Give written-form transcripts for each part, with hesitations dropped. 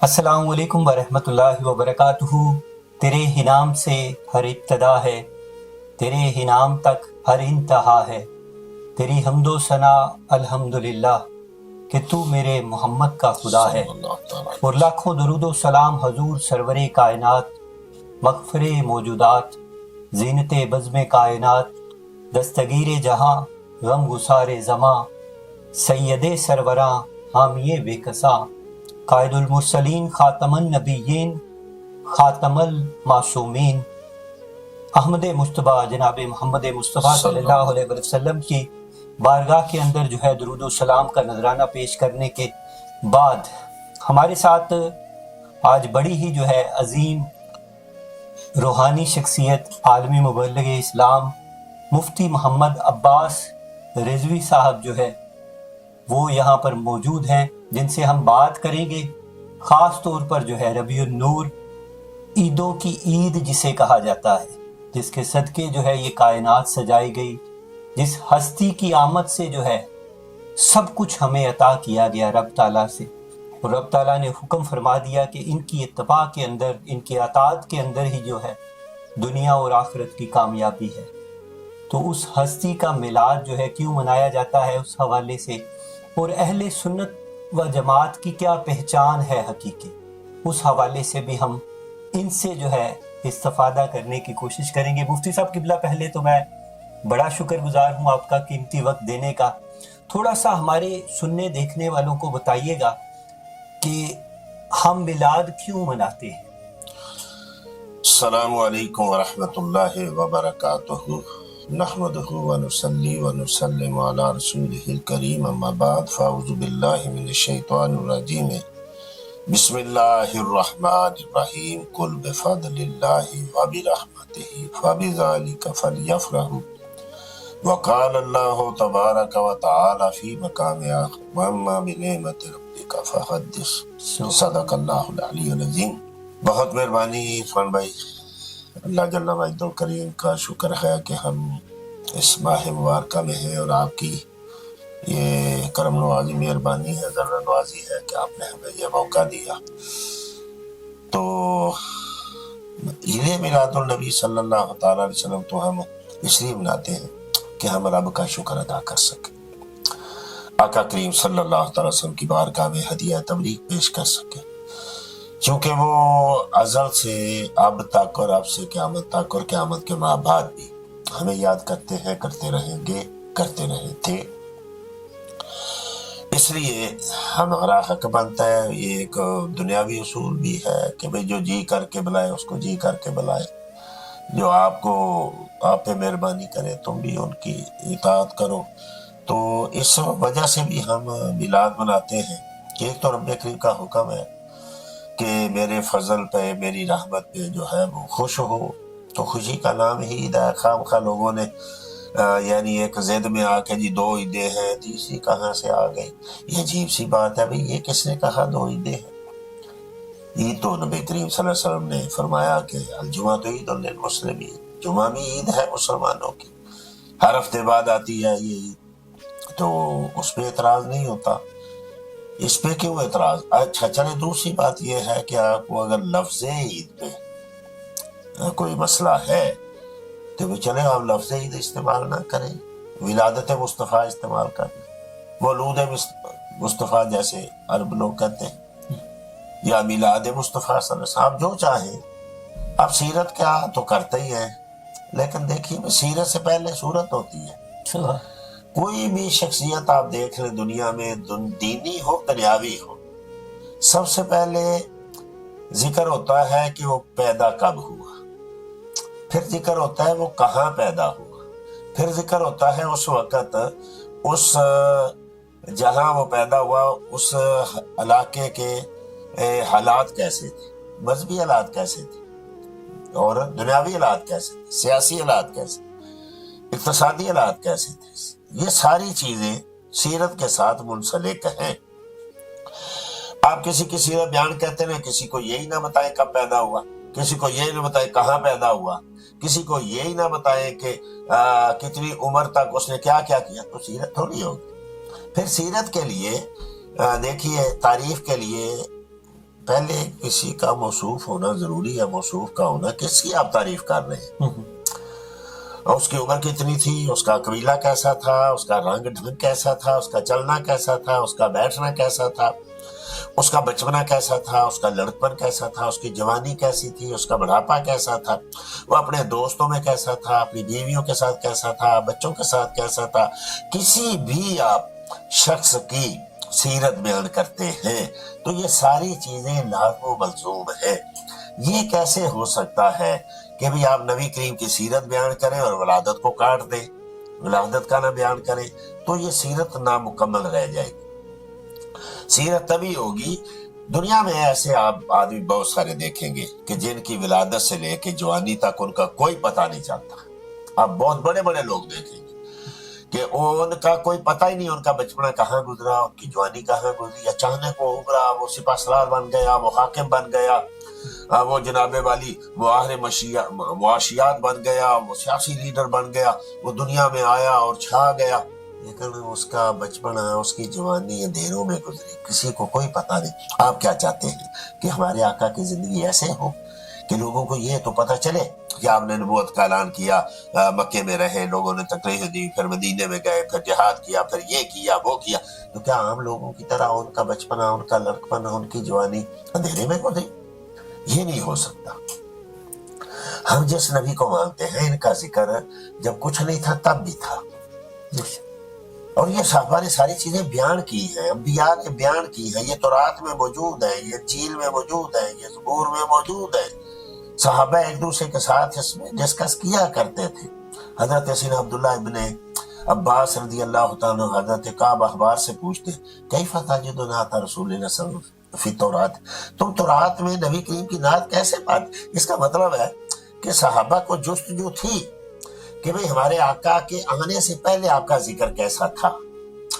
السلام علیکم ورحمۃ اللہ وبرکاتہ۔ تیرے ہی نام سے ہر ابتدا ہے، تیرے ہی نام تک ہر انتہا ہے، تیری حمد و ثنا الحمدللہ کہ تو میرے محمد کا خدا ہے۔ اور لاکھوں درود و سلام حضور سرور کائنات، مغفر موجودات، زینت بزم کائنات، دستگیر جہاں، غم گسار زماں، سید سروراں، حامی بے کساں، قائد المرسلین، خاتم النبیین، خاتم المعصومین، احمد مجتبیٰ جناب محمد مصطفیٰ صلی اللہ علیہ وسلم کی بارگاہ کے اندر درود و سلام کا نذرانہ پیش کرنے کے بعد ہمارے ساتھ آج بڑی ہی عظیم روحانی شخصیت عالمی مبلغ اسلام مفتی محمد عباس رضوی صاحب وہ یہاں پر موجود ہیں، جن سے ہم بات کریں گے خاص طور پر ربیع النور، عیدوں کی عید جسے کہا جاتا ہے، جس کے صدقے یہ کائنات سجائی گئی، جس ہستی کی آمد سے سب کچھ ہمیں عطا کیا گیا رب تعالیٰ سے، اور رب تعالیٰ نے حکم فرما دیا کہ ان کی اتباع کے اندر، ان کے اطاعت کے اندر ہی دنیا اور آخرت کی کامیابی ہے۔ تو اس ہستی کا میلاد کیوں منایا جاتا ہے، اس حوالے سے، اور اہل سنت و جماعت کی کیا پہچان ہے حقیقی، اس حوالے سے بھی ہم ان سے استفادہ کرنے کی کوشش کریں گے۔ مفتی صاحب قبلہ، پہلے تو میں بڑا شکر گزار ہوں آپ کا قیمتی وقت دینے کا۔ تھوڑا سا ہمارے سننے دیکھنے والوں کو بتائیے گا کہ ہم میلاد کیوں مناتے ہیں۔ السلام علیکم ورحمۃ اللہ وبرکاتہ، نحمدہ ونصلی ونسلم علی رسولہ الکریم، اما بعد، فاعوذ باللہ من الشیطان الرجیم، بسم اللہ الرحمن الرحیم، قل بفضل اللہ وبرحمتہ فبذلک فلیفرحوا، وقال اللہ تبارک وتعالی فی مقام آخر، واما بنعمت ربک فحدث، صدق اللہ العلی العظیم۔ بہت مہربانی عرفان بھائی، اللہ جل مجدہ کریم کا شکر ہے کہ ہم اس ماہ مبارکہ میں ہیں، اور آپ کی یہ کرم نوازی، مہربانی ہے، ذرا نوازی ہے کہ آپ نے ہمیں یہ موقع دیا۔ تو عید میلاد النبی صلی اللہ تعالیٰ علیہ وسلم تو ہم اس لیے مناتے ہیں کہ ہم رب کا شکر ادا کر سکیں، آقا کریم صلی اللہ تعالیٰ علیہ وسلم کی بارگاہ میں ہدیہ تبریک پیش کر سکیں، چونکہ وہ ازل سے اب تک اور اب سے قیامت تک اور قیامت کے ماہ بعد بھی ہمیں یاد کرتے ہیں، کرتے رہیں گے، کرتے رہے تھے۔ اس لیے ہمارا حق بنتا ہے، یہ ایک دنیاوی اصول بھی ہے کہ بھئی جو جی کر کے بلائے اس کو جی کر کے بلائے، جو آپ پہ مہربانی کرے تم بھی ان کی اطاعت کرو۔ تو اس وجہ سے بھی ہم میلاد مناتے ہیں کہ ایک تو رب کریم کا حکم ہے کہ میرے فضل پہ، میری رحمت پہ وہ خوش ہو، تو خوشی کا نام ہی عید ہے۔ خام خواہ لوگوں نے یعنی ایک ضد میں آ کے دو عیدیں ہیں، تیسری کہاں سے آ گئی، یہ عجیب سی بات ہے۔ بھئی یہ کس نے کہا دو عیدیں ہیں؟ عید تو نبی کریم صلی اللہ علیہ وسلم نے فرمایا کہ الجمعہ تو عید للمسلمین، جمعہ بھی عید ہے مسلمانوں کی، ہر ہفتے بعد آتی ہے یہ عید، تو اس پہ اعتراض نہیں ہوتا۔ اس پہ کیوں اعتراض؟ اچھا چلے، دوسری بات یہ ہے کہ آپ کو اگر لفظ عید پہ کوئی مسئلہ ہے تو چلے آپ لفظ عید استعمال نہ کریں، ولادت مصطفیٰ استعمال کریں، مولود مصطفیٰ جیسے عرب لوگ کہتے ہیں، یا میلاد مصطفیٰ صلی اللہ علیہ وسلم، آپ جو چاہیں۔ آپ سیرت کیا تو کرتے ہی ہیں، لیکن دیکھیے سیرت سے پہلے صورت ہوتی ہے۔ کوئی بھی شخصیت آپ دیکھ لیں دنیا میں، دینی ہو دنیاوی ہو، سب سے پہلے ذکر ہوتا ہے کہ وہ پیدا کب ہوا، پھر ذکر ہوتا ہے وہ کہاں پیدا ہوا، پھر ذکر ہوتا ہے اس وقت اس جہاں وہ پیدا ہوا اس علاقے کے حالات کیسے تھے، مذہبی حالات کیسے تھے، اور دنیاوی حالات کیسے تھے، سیاسی حالات کیسے تھے، اقتصادی حالات کیسے تھے۔ یہ ساری چیزیں سیرت کے ساتھ منسلک ہیں۔ آپ کسی کی سیرت بیان کہتے ہیں، کسی کو یہی نہ بتائیں کب پیدا ہوا، کسی کو یہی نہ بتائیں کہاں پیدا ہوا، کسی کو یہی نہ بتائیں کہ کتنی عمر تک اس نے کیا کیا کیا، تو سیرت تھوڑی ہوگی۔ پھر سیرت کے لیے دیکھیے، تعریف کے لیے پہلے کسی کا موصوف ہونا ضروری ہے. موصوف کا ہونا کس کی آپ تعریف کر رہے ہیں؟ اس کی عمر کتنی تھی، اس کا قبیلہ کیسا تھا، اس کا رنگ ڈھنگ کیسا تھا، اس کا چلنا کیسا تھا، اس کا بیٹھنا کیسا تھا، اس کا بچپنا کیسا تھا، اس کا لڑکپن کیسا تھا، اس کی جوانی کیسی تھی، اس کا بڑھاپا کیسا تھا، وہ اپنے دوستوں میں کیسا تھا، اپنی بیویوں کے ساتھ کیسا تھا، بچوں کے ساتھ کیسا تھا. کسی بھی آپ شخص کی سیرت بیان کرتے ہیں تو یہ ساری چیزیں لازم و ملزوم ہیں. یہ کیسے ہو سکتا ہے کہ بھی آپ نبی کریم کی سیرت بیان کریں اور ولادت کو کاٹ دیں، ولادت کا نہ بیان کریں؟ تو یہ سیرت نامکمل رہ جائے گی. سیرت تبھی ہوگی. دنیا میں ایسے آپ آدمی بہت سارے دیکھیں گے کہ جن کی ولادت سے لے کے جوانی تک ان کا کوئی پتہ نہیں چلتا. آپ بہت بڑے بڑے لوگ دیکھیں گے کہ ان کا کوئی پتہ ہی نہیں ان کا بچپنا کہاں گزرا، ان کی جوانی کہاں گزری. اچانک وہ ابھرا، وہ سپہ سالار بن گیا، وہ حاکم بن گیا، وہ جناب والی مظاہر معاشیات بن گیا، وہ سیاسی لیڈر بن گیا، وہ دنیا میں آیا اور چھا گیا. لیکن اس کا بچپنا، اس کی جوانی اندھیروں میں گزری، کسی کو کوئی پتہ نہیں. آپ کیا چاہتے ہیں کہ ہمارے آقا کی زندگی ایسے ہو کہ لوگوں کو یہ تو پتہ چلے کہ آپ نے نبوت کا اعلان کیا، مکے میں رہے، لوگوں نے تقریر دی، پھر مدینے میں گئے، پھر جہاد کیا، پھر یہ کیا وہ کیا. تو کیا عام لوگوں کی طرح ان کا بچپنا، ان کا لڑکپن، ان کی جوانی اندھیرے میں گزری؟ یہ نہیں ہو سکتا. ہم جس نبی کو مانتے ہیں ان کا ذکر جب کچھ نہیں تھا تب بھی تھا، اور یہ صحابہ نے ساری چیزیں بیان کی ہیں، انبیاء نے بیان کی ہیں. یہ تورات میں موجود ہے، یہ انجیل میں موجود ہے، یہ زبور میں موجود ہے. صحابہ ایک دوسرے کے ساتھ اس میں ڈسکس کیا کرتے تھے. حضرت سیدنا عبداللہ ابن عباس رضی اللہ تعالیٰ عنہ حضرت کعب احبار سے پوچھتے کیف تجد نعت رسول اللہ صلی اللہ علیہ وسلم فی تورات، تم تورات میں نبی کریم کی نعت کیسے پاتے؟ اس کا مطلب ہے کہ صحابہ کو جستجو تھی کہ بھئی ہمارے آقا کے آنے سے پہلے آپ کا ذکر کیسا تھا.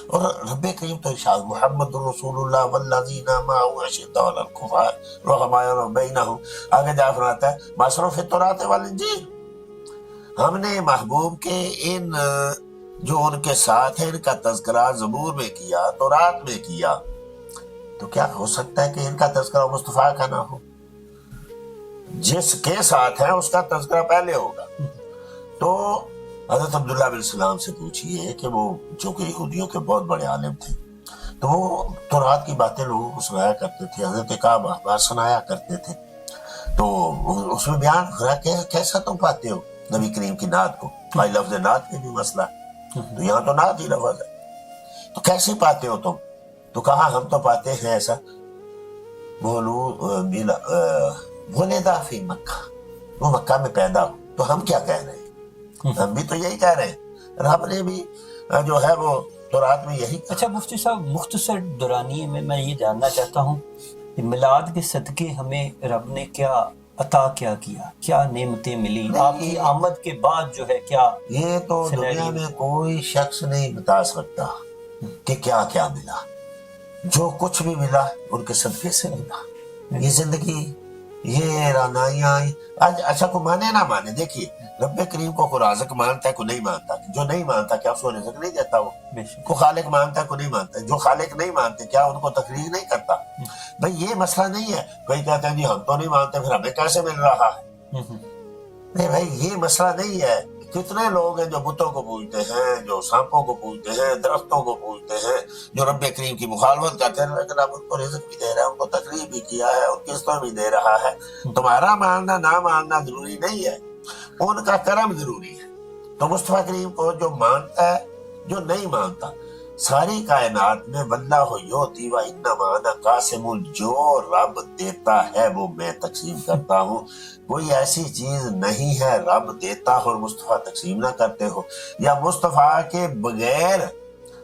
اور رب کریم تو ارشاد محمد رسول اللہ والذین معه اشداء علی الکفار رحماء بینہم، آگے جا فرماتا ہے مثل فی التوراۃ والانجیل. ہم نے محبوب کے ان جو ان کے ساتھ ہیں ان کا تذکرہ زبور میں کیا، تورات میں کیا. تو کیا ہو سکتا ہے کہ ان کا تذکرہ مصطفیٰ کا نہ ہو؟ جس کے ساتھ ہے اس کا تذکرہ پہلے ہوگا. تو حضرت عبداللہ بن سلام سے پوچھئے کہ وہ چونکہ یہودیوں کے بہت بڑے عالم تھے تو وہ تورات کی باتیں لوگوں کو سنایا کرتے تھے، حضرت کعب احبار سنایا کرتے تھے. تو اس میں بیان ہو رہا کہ کیسا تم پاتے ہو نبی کریم کی نعت کو؟ بھائی لفظ نعت میں بھی مسئلہ ہے، تو یہاں تو نعت ہی لفظ ہے، تو کیسے پاتے ہو تم؟ تو کہا ہم تو پاتے ہیں ایسا ولدہ فی مکہ، وہ مکہ میں پیدا ہو. تو ہم کیا کہہ رہے ہیں؟ ہم بھی تو یہی کہہ رہے ہیں، رب نے بھی جو ہے وہ تورات میں یہی. اچھا مفتی صاحب، مختصر دورانیے میں یہ جاننا چاہتا ہوں کہ میلاد کے صدقے ہمیں رب نے کیا عطا کیا نعمتیں ملی آپ کی آمد کے بعد جو ہے؟ کیا یہ تو دنیا میں کوئی شخص نہیں بتا سکتا کہ کیا کیا ملا. جو کچھ بھی ملا ان کے صدقے سے ملا. یہ زندگی، یہ رانائیاں، اچھا کو مانے نہ مانے، دیکھیے رب کریم کو رازق مانتا ہے، کو نہیں مانتا. جو نہیں مانتا کیا اس کو رزق نہیں دیتا؟ وہ کو خالق مانتا ہے، کو نہیں مانتا. جو خالق نہیں مانتے کیا ان کو تقریر نہیں کرتا؟ بھئی یہ مسئلہ نہیں ہے. کوئی کہتا ہے جی ہم تو نہیں مانتے پھر ہمیں کیسے مل رہا ہے؟ نہیں بھائی یہ مسئلہ نہیں ہے. کتنے لوگ ہیں جو بتوں کو پوجتے ہیں، جو سانپوں کو پوجتے ہیں، درختوں کو پوجتے ہیں، جو رب کریم کی مخالفت کرتے ہیں، لیکن اب ان کو رزق بھی دے رہا ہے، ان کو تقریب بھی کیا ہے اور قسطیں بھی دے رہا ہے. تمہارا ماننا نہ ماننا ضروری نہیں ہے، ان کا کرم ضروری ہے. تو مصطفیٰ کریم کو جو مانتا ہے، جو نہیں مانتا، ساری کائنات میں واللہ یؤتی و انما انا قاسم، جو رب دیتا ہے وہ میں تقسیم کرتا ہوں. کوئی ایسی چیز نہیں ہے رب دیتا ہو اور مصطفیٰ تقسیم نہ کرتے ہو، یا مصطفیٰ کے بغیر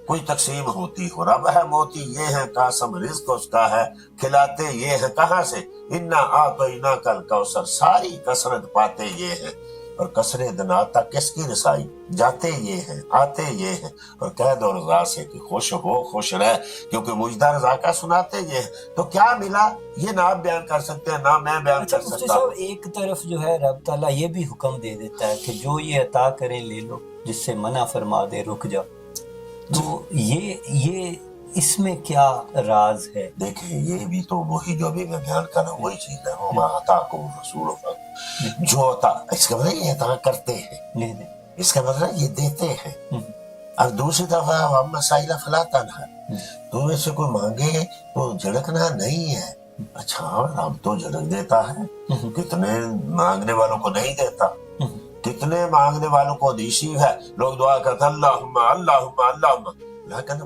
کوئی تقسیم ہوتی ہو. رب ہے موتی یہ ہے، قاسم رزق اس کا ہے، کھلاتے یہ ہے. کہاں سے؟ انا اعطیناک الکوثر، ساری کثرت پاتے یہ ہیں. اور کثرت دناتا کس کی رسائی؟ جاتے یہ ہیں، آتے یہ ہیں. اور قید اور رضا سے کہ خوش ہو، خوش رہ، کیونکہ مجدہ رضا کا سناتے یہ ہیں. تو کیا ملا یہ نہ آپ بیان کر سکتے ہیں، نہ میں بیان کر سکتا ہوں. ایک طرف جو ہے رب تعالیٰ یہ بھی حکم دے دیتا ہے کہ جو یہ عطا کرے لے لو، جس سے منع فرما دے رک جاؤ. تو یہ اس میں کیا راز ہے؟ دیکھیں یہ بھی تو وہی جو ابھی میں بیان کر رہا ہوں وہی چیز ہے، وما آتاکم الرسول جو عطا، اس کا مطلب یہ عطا کرتے ہیں، اس کا مطلب یہ دیتے ہیں۔ اب دوسری دفعہ وَأَمَّا السَّائِلَ فَلَا تَنْهَرْ، تو میں سے کوئی مانگے تو جھڑکنا نہیں ہے۔ اچھا رب تو جھڑک دیتا ہے، کتنے مانگنے والوں کو نہیں دیتا، کتنے مانگنے والوں کو دیشی ہے، لوگ دعا کرتے ہیں اللہم اللہم اللہم، لیکن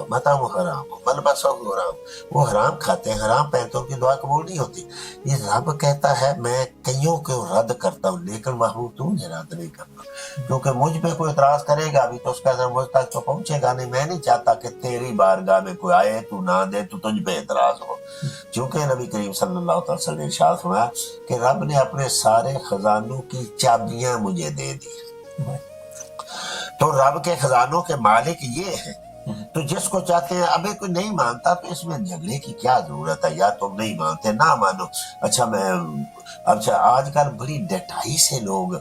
مطعم حرام ملبس حرام، وہ حرام کھاتے ہیں، حرام پہنتے ہیں، کی دعا قبول نہیں ہوتی۔ یہ رب کہتا ہے میں کئیوں کو رد کرتا ہوں لیکن محبوب تو مجھے رد نہیں کرنا، کیونکہ مجھ پہ کوئی اعتراض کرے گا ابھی تو اس کا اثر مجھ تک تو پہنچے گا نہیں۔ میں نہیں چاہتا کہ تیری بارگاہ میں کوئی آئے تو نہ دے تو تجھ پہ اعتراض ہو، چونکہ نبی کریم صلی اللہ علیہ وسلم نے ارشاد فرمایا کہ رب نے اپنے سارے خزانوں کی چابیاں مجھے دے دی، تو رب کے خزانوں کے مالک یہ ہیں، تو جس کو چاہتے ہیں ابھی کوئی نہیں مانتا تو اس میں جھگڑے کی کیا ضرورت ہے، یا تم نہیں مانتے نہ مانو۔ اچھا آج کل بڑی ڈٹائی سے لوگ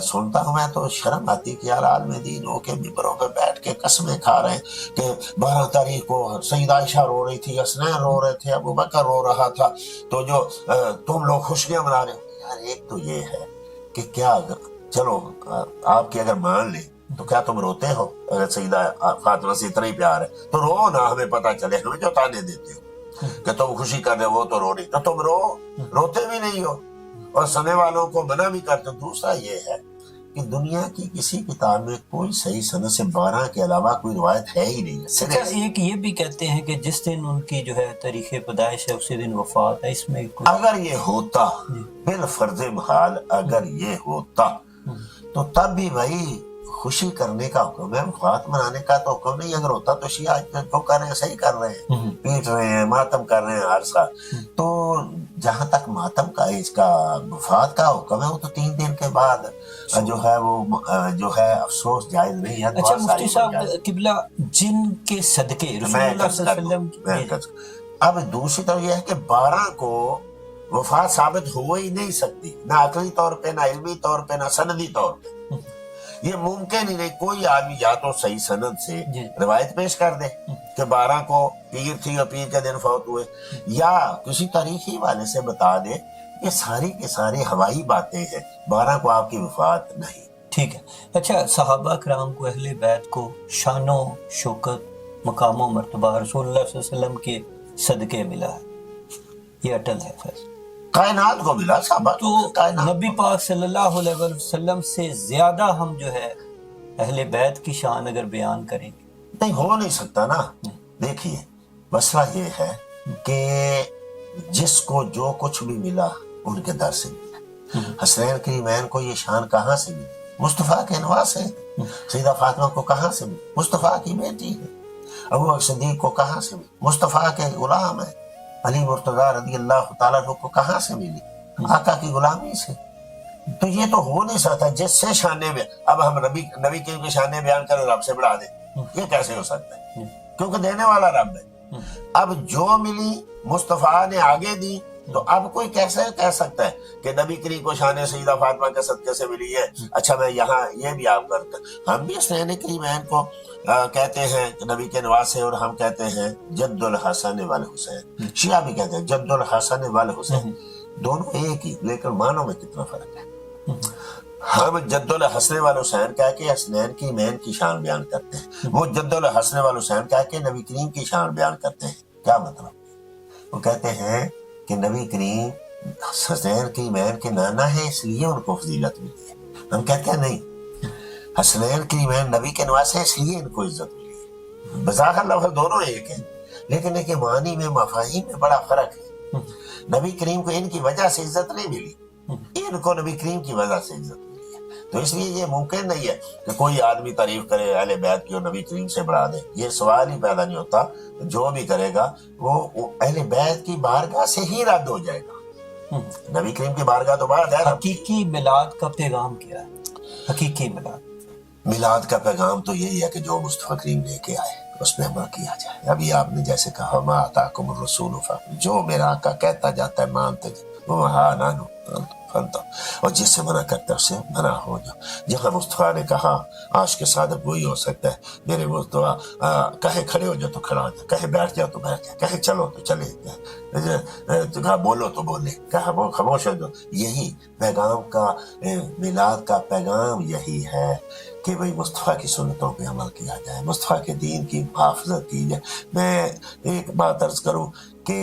سنتا ہوں میں تو شرم آتی کہ یار عالم دین ہو کے ممبروں پہ بیٹھ کے قسمیں کھا رہے ہیں کہ 12 تاریخ کو سیدہ عائشہ رو رہی تھی، حسنین رو رہے تھے، ابو بکر رو رہا تھا، تو جو تم لوگ خوشیاں منا رہے ہو۔ یار ایک تو یہ ہے کہ کیا چلو آپ کی اگر مان لیں تو کیا تم روتے ہو؟ اگر سیدہ فاطمہ سے اتنا ہی پیار ہے تو رو نا، ہمیں پتہ چلے، ہمیں جو تانے دیتے ہو کہ تم خوشی کر رہے ہو وہ تو رو رہی، تو تم روتے بھی نہیں ہو اور سنے والوں کو منع بھی کرتے ہو۔ دوسرا یہ ہے کہ دنیا کی کسی کتاب میں کوئی صحیح سند سے 12 کے علاوہ کوئی روایت ہے ہی نہیں۔ اچھا ایک یہ بھی کہتے ہیں کہ جس دن ان کی جو ہے تاریخ پیدائش ہے اسی دن وفات ہے، اس میں اگر یہ ہوتا بالفرض محال، اگر یہ ہوتا تو تب بھی بھائی خوشی کرنے کا حکم ہے، وفات منانے کا تو حکم نہیں۔ اگر ہوتا تو شیعہ جو کر رہے ہیں صحیح کر رہے ہیں، پیٹ رہے ہیں، ماتم کر رہے ہیں ہر سال۔ تو جہاں تک ماتم کا اس کا وفات کا حکم ہے وہ تو 3 دن کے بعد جو ہے وہ جو ہے افسوس جائز نہیں ہے۔ اچھا مفتی صاحب قبلہ جن کے صدقے رسول اللہ صلی اللہ علیہ وسلم، اب دوسری طرف یہ ہے کہ 12 کو وفات ثابت ہو ہی نہیں سکتی، نہ عقلی طور پہ، نہ علمی طور پہ، نہ سندی طور پہ، یہ ممکن ہی نہیں۔ کوئی آدمی یا تو صحیح سند سے روایت پیش کر دے کہ 12 کو پیر تھی اور پیر کے دن فوت ہوئے، یا کسی تاریخی والے سے بتا دے۔ یہ ساری کے ساری ہوائی باتیں ہیں، 12 کو آپ کی وفات نہیں۔ ٹھیک ہے۔ اچھا صحابہ کرام کو، اہل بیت کو شان و شوکت، مقام و مرتبہ رسول اللہ صلی اللہ علیہ وسلم کے صدقے ملا ہے، یہ اٹل ہے فیصلہ، کائنات کو ملا صحابہ تو نبی پاک صلی اللہ علیہ وسلم سے زیادہ ہم جو ہے اہل بیت کی شان اگر بیان کریں گے نہیں ہو نہیں سکتا نا۔ دیکھیے مسئلہ یہ ہے کہ جس کو جو کچھ بھی ملا ان کے در سے ملا۔ حسنین کریمین کو یہ شان کہاں سے ملی؟ مصطفیٰ کے انواع سے۔ سیدہ فاطمہ کو کہاں سے ملی؟ مصطفیٰ کی بیٹی ہے۔ ابو بکر صدیق کو کہاں سے ملی؟ مصطفیٰ کے غلام ہے۔ علی مرتضیٰ رضی اللہ تعالیٰ عنہ کو کہاں سے ملی؟ آقا کی غلامی سے۔ تو یہ تو ہو نہیں سکتا جس سے شانے میں اب ہم نبی کی شانے بیان کریں رب سے بڑھا دیں، یہ کیسے ہو سکتا ہے؟ کیونکہ دینے والا رب ہے۔ اب جو ملی مصطفیٰ نے آگے دی، تو اب کوئی کیسے کہہ سکتا ہے کہ نبی کریم کو شان سیدہ فاطمہ کے صدقے سے ملی ہے؟ اچھا میں یہاں یہ بھی آپ کرتے ہیں، ہم بھی حسنین کریمین کو کہتے ہیں نبی کے نواسے، اور ہم کہتے ہیں جد الحسن والحسین۔ شیعہ بھی کہتے ہیں جد الحسن والحسین، دونوں ایک ہی لیکن معنوں میں کتنا فرق ہے۔ ہم جد الحسن والحسین کہہ کے حسنین کی مین کی شان بیان کرتے ہیں، وہ جد الحسن والحسین کہہ کے نبی کریم کی شان بیان کرتے ہیں۔ کیا مطلب؟ وہ کہتے ہیں کہ نبی کریم حسنین کی مین کے نانا ہے اس لیے ان کو فضیلت ملی ہے۔ ہم کہتے ہیں نہیں، حسنین کی مین نبی کے نواسے اس لیے ان کو عزت ملی ہے۔ بظاہر لفظ دونوں ایک ہیں لیکن ایک معنی میں مفاہیم میں بڑا فرق ہے۔ نبی کریم کو ان کی وجہ سے عزت نہیں ملی، ان کو نبی کریم کی وجہ سے عزت ملی ہے۔ تو اس لیے یہ ممکن نہیں ہے کہ کوئی آدمی تعریف کرے اہل بیت کی اور نبی کریم سے بڑھا دے، یہ سوال ہی پیدا نہیں ہوتا۔ جو بھی کرے گا وہ اہل بیت کی بارگاہ سے ہی رد ہو جائے گا۔ نبی کریم کی بارگاہ تو بعد ہے۔ حقیقی میلاد کا پیغام کیا ہے؟ حقیقی میلاد کا پیغام تو یہی ہے کہ جو مصطفیٰ کریم لے کے آئے اس پہ عمل کیا جائے۔ ابھی آپ نے جیسے کہا ما آتاکم الرسول فخذوہ، جو میرا آقا کہتا جاتا ہے مانتے جائے۔ وہ ہاں نانو فنتا، اور جس سے منع کرتا ہے اس سے منع ہو جاؤ. جہاں مصطفیٰ نے کہا عاشق کے صادق وہی ہو سکتا ہے. میرے مصطفیٰ کہے کھڑے ہو جاؤ تو کھڑا ہو جائے، کہے بیٹھ جاؤ تو بیٹھ جائے، کہے چلو تو چلے جائے، کہا بولو تو بولے، کہا وہ خاموش ہو جاؤ. یہی پیغام کا، میلاد کا پیغام یہی ہے کہ بھئی مصطفیٰ کی سنتوں پہ عمل کیا جائے، مصطفیٰ کے دین کی محافظت کی جائے. میں ایک بات عرض کروں کہ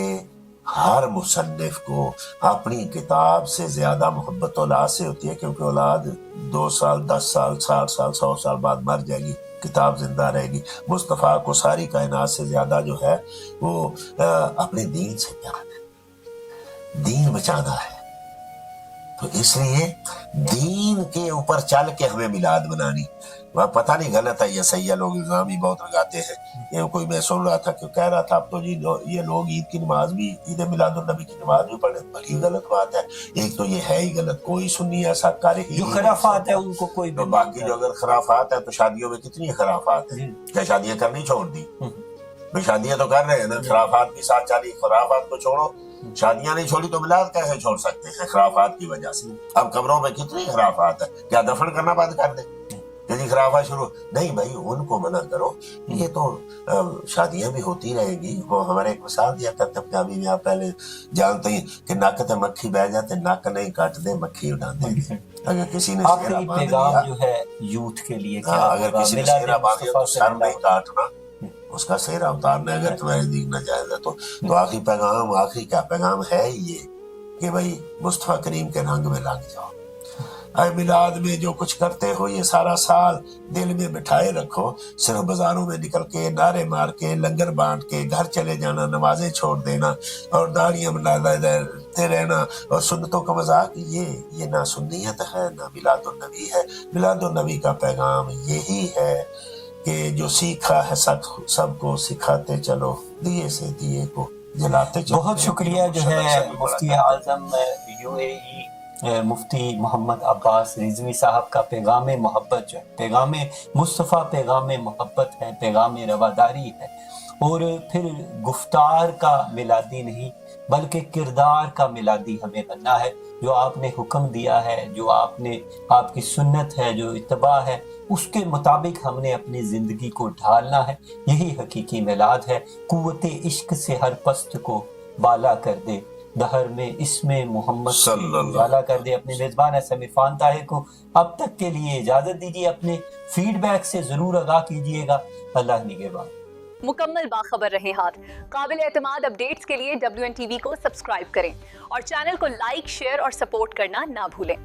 ہر مصنف کو اپنی کتاب سے زیادہ محبت اولاد سے ہوتی ہے، کیونکہ اولاد 2 سال 10 سال 60 سال 100 سال بعد مر جائے گی، کتاب زندہ رہے گی. مصطفیٰ کو ساری کائنات سے زیادہ جو ہے وہ اپنے دین سے پیار ہے، دین بچانا ہے. تو اس لیے دین کے اوپر چل کے ہمیں میلاد منانی. پتہ نہیں غلط ہے یا صحیح ہے، لوگ الزام ہی بہت لگاتے ہیں. یہ کوئی میں سن رہا تھا کہ کہہ رہا تھا اب تو جی یہ لوگ عید کی نماز بھی، عید میلاد النبی کی نماز بھی پڑھیں. بڑی غلط بات ہے. ایک تو یہ ہے ہی غلط، کوئی سنی ایسا کرے ہی جو خرافات ہے ان کو کوئی تو باقی جو اگر خرافات ہیں تو شادیوں میں کتنی خرافات ہیں، کیا شادیاں کرنی چھوڑ دی؟ بھئی شادیاں تو کر رہے ہیں نا، خرافات کے ساتھ چلی. خرافات کو چھوڑو، شادیاں نہیں چھوڑی تو میلاد کیسے چھوڑ سکتے ہیں خرافات کی وجہ سے؟ اب قبروں میں کتنی خرافات ہے، کیا دفن کرنا بند کر دیں؟ یعنی خرافات شروع نہیں بھائی، ان کو منع کرو. یہ تو شادیاں بھی ہوتی رہیں گی. وہ ہمارے ایک مثال دیا کرتے پنجابی میں، آپ پہلے جانتے ہیں کہ نک تے مکھی بہ جاتے، نک نہیں کٹ دے مکھی اڑا دے. اگر کسی نے سہرا باندھ لیا، جو ہے یوتھ کے لیے کیا اگر کسی نے سہرا باندھ لیا تو سر نہیں کاٹنا، اس کا سہرا اتارنا اگر تمہارے دین ناجائز ہے تو آخری پیغام، آخری کیا پیغام ہے یہ کہ بھئی مصطفیٰ کریم کے رنگ میں لگ جاؤ. اے میلاد میں جو کچھ کرتے ہو یہ سارا سال دل میں بٹھائے رکھو. صرف بازاروں میں نکل کے نعرے مار کے لنگر بانٹ کے گھر چلے جانا، نمازیں چھوڑ دینا اور داڑیاں بناتے رہنا اور سنتوں کا مذاق، یہ نہ سنیت ہے نہ میلاد النبی ہے. میلاد النبی کا پیغام یہی ہے کہ جو سیکھا ہے سب کو سکھاتے چلو، دیے سے دیے کو جلاتے چلو. بہت شکریہ جو ہے مفتی اعظم UAE مفتی محمد عباس رضوی صاحب کا پیغام محبت جو ہے، پیغام مصطفیٰ پیغام محبت ہے، پیغام رواداری ہے. اور پھر گفتار کا میلادی نہیں بلکہ کردار کا میلادی ہمیں بننا ہے. جو آپ نے حکم دیا ہے، جو آپ کی سنت ہے، جو اتباع ہے، اس کے مطابق ہم نے اپنی زندگی کو ڈھالنا ہے. یہی حقیقی میلاد ہے. قوت عشق سے ہر پست کو بالا کر دے، دہر میں اسم محمد سے اجالا کر دے. اپنے میزبان سمیر فان طاہر کو اب تک کے لیے اجازت دیجیے. اپنے فیڈ بیک سے ضرور آگاہ کیجیے گا. اللہ نگہبان. مکمل باخبر رہے ہاتھ. قابل اعتماد اپڈیٹس کے لیے WN TV کو سبسکرائب کریں اور چینل کو لائک، شیئر اور سپورٹ کرنا نہ بھولیں.